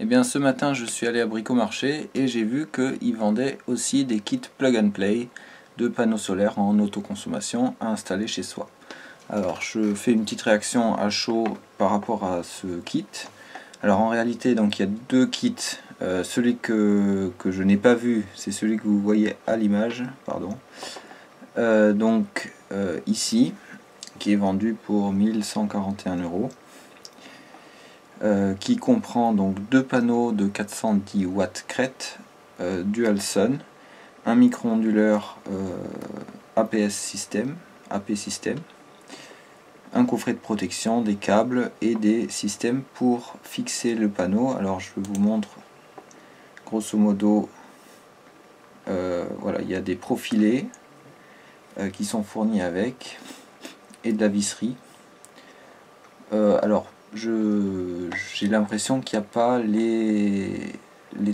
Eh bien ce matin je suis allé à Bricomarché et j'ai vu qu'ils vendaient aussi des kits plug and play de panneaux solaires en autoconsommation à installer chez soi. Alors je fais une petite réaction à chaud par rapport à ce kit. Alors en réalité donc il y a deux kits. Celui que je n'ai pas vu, c'est celui que vous voyez à l'image, pardon. Ici, qui est vendu pour 1141 €. Qui comprend donc deux panneaux de 410 watts crête dual sun, un micro-onduleur AP system, un coffret de protection, des câbles et des systèmes pour fixer le panneau. Alors je vous montre grosso modo, voilà, il y a des profilés qui sont fournis avec et de la visserie. Alors j'ai l'impression qu'il n'y a pas les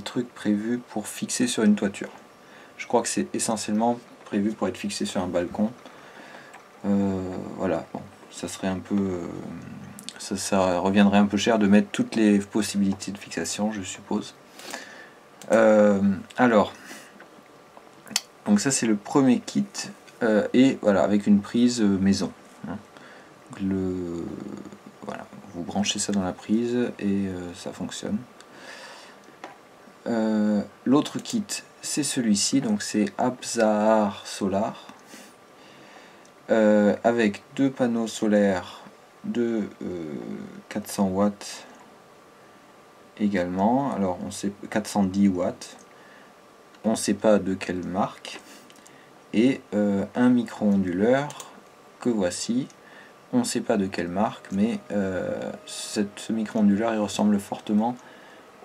trucs prévus pour fixer sur une toiture. Je crois que c'est essentiellement prévu pour être fixé sur un balcon. Voilà, bon, ça serait un peu, ça reviendrait un peu cher de mettre toutes les possibilités de fixation, je suppose. Alors, donc ça c'est le premier kit, et voilà, avec une prise maison. Hein. Voilà, vous branchez ça dans la prise et ça fonctionne. L'autre kit c'est celui-ci, donc c'est Abzahar Solar, avec deux panneaux solaires de 400 watts également. Alors on sait 410 watts, on ne sait pas de quelle marque, et un micro-onduleur que voici. On ne sait pas de quelle marque, mais ce micro-onduleur il ressemble fortement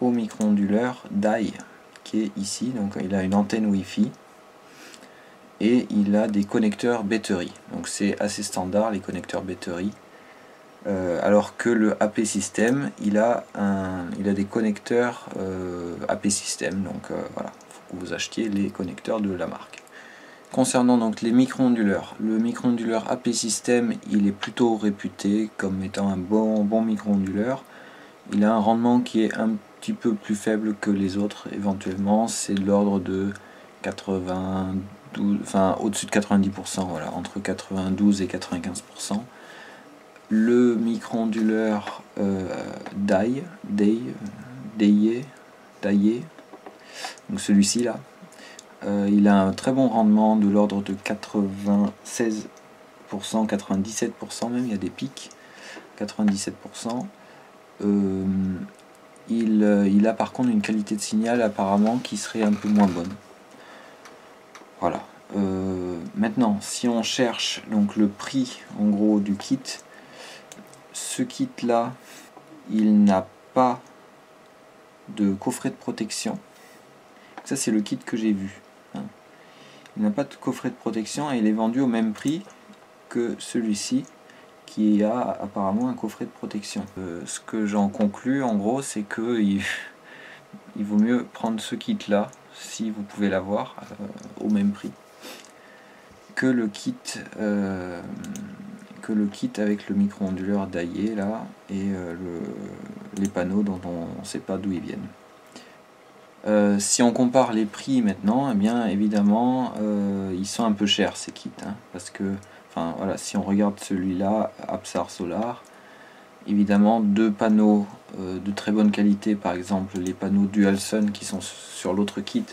au micro-onduleur Dye qui est ici. Donc il a une antenne Wi-Fi et il a des connecteurs batterie. Donc c'est assez standard les connecteurs batterie. Alors que le AP system il a des connecteurs AP system. Donc voilà, il faut que vous achetiez les connecteurs de la marque. Concernant donc les micro-onduleurs, le micro-onduleur AP system il est plutôt réputé comme étant un bon micro-onduleur. Il a un rendement qui est un petit peu plus faible que les autres éventuellement, c'est de l'ordre de 92, enfin au-dessus de 90%, voilà, entre 92 et 95%. Le micro-onduleur Dye, donc celui-ci là, il a un très bon rendement de l'ordre de 96%, 97% même, il y a des pics, 97%. Il a par contre une qualité de signal apparemment qui serait un peu moins bonne. Voilà. Maintenant, si on cherche donc le prix en gros du kit, ce kit là, il n'a pas de coffret de protection. Ça c'est le kit que j'ai vu. Il n'a pas de coffret de protection et il est vendu au même prix que celui-ci qui a apparemment un coffret de protection. Ce que j'en conclus en gros, c'est que il vaut mieux prendre ce kit là, si vous pouvez l'avoir, au même prix, que le kit avec le micro-onduleur Dye là et les panneaux dont on ne sait pas d'où ils viennent. Si on compare les prix maintenant, eh bien évidemment ils sont un peu chers ces kits, hein, parce que enfin voilà, si on regarde celui-là, Abzahar Solar, évidemment deux panneaux de très bonne qualité, par exemple les panneaux Dual Sun qui sont sur l'autre kit,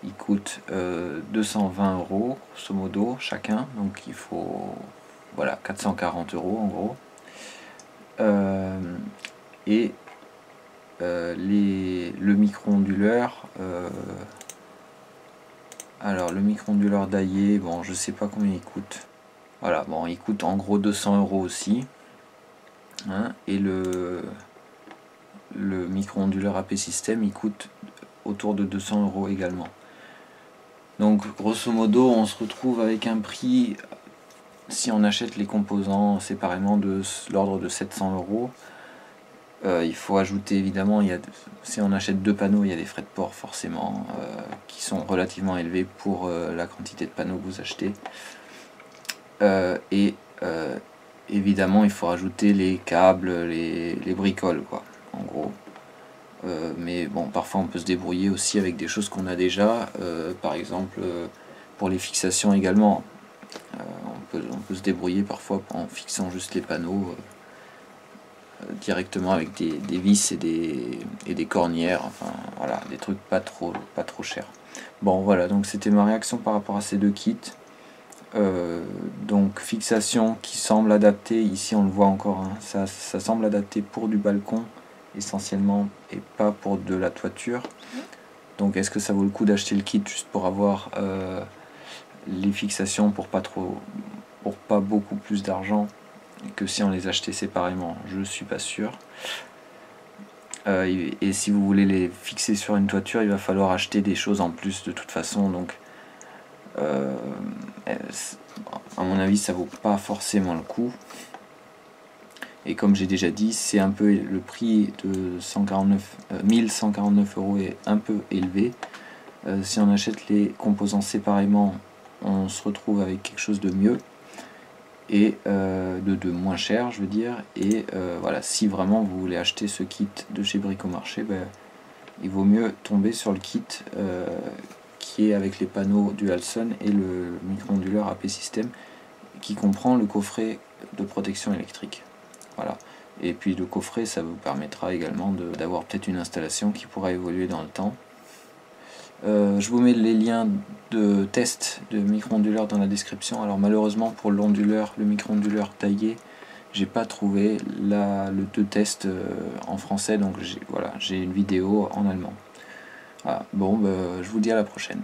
ils coûtent 220 € grosso modo chacun, donc il faut voilà 440 € en gros. Et le micro-onduleur, alors le micro-onduleur Dye, bon je sais pas combien il coûte. Voilà, bon il coûte en gros 200 € aussi. Hein, et le micro-onduleur AP system il coûte autour de 200 € également. Donc grosso modo on se retrouve avec un prix, si on achète les composants séparément, de l'ordre de 700 €. Il faut ajouter évidemment, si on achète deux panneaux, il y a des frais de port forcément qui sont relativement élevés pour la quantité de panneaux que vous achetez. Évidemment il faut rajouter les câbles, les bricoles quoi, en gros. mais bon, parfois on peut se débrouiller aussi avec des choses qu'on a déjà, par exemple pour les fixations également. On peut se débrouiller parfois en fixant juste les panneaux directement avec des vis et des cornières, enfin voilà, des trucs pas trop chers. Bon voilà, donc c'était ma réaction par rapport à ces deux kits. Donc fixation qui semble adaptée, ici on le voit encore, hein, ça semble adapté pour du balcon essentiellement et pas pour de la toiture. Donc est-ce que ça vaut le coup d'acheter le kit juste pour avoir les fixations pour pas beaucoup plus d'argent que si on les achetait séparément? Je suis pas sûr. Et si vous voulez les fixer sur une toiture, il va falloir acheter des choses en plus de toute façon, donc à mon avis ça vaut pas forcément le coup. Et comme j'ai déjà dit, c'est un peu le prix de 1149 € est un peu élevé. Si on achète les composants séparément, on se retrouve avec quelque chose de mieux et de moins cher, je veux dire. Et voilà, si vraiment vous voulez acheter ce kit de chez Bricomarché, ben, il vaut mieux tomber sur le kit qui est avec les panneaux Dualson et le micro-onduleur AP System, qui comprend le coffret de protection électrique. Voilà. Et puis le coffret, ça vous permettra également d'avoir peut-être une installation qui pourra évoluer dans le temps. Je vous mets les liens de test de micro-onduleur dans la description. Alors malheureusement pour l'onduleur, le micro-onduleur taillé, j'ai pas trouvé le test en français, donc j'ai une vidéo en allemand. Voilà. Bon, je vous dis à la prochaine.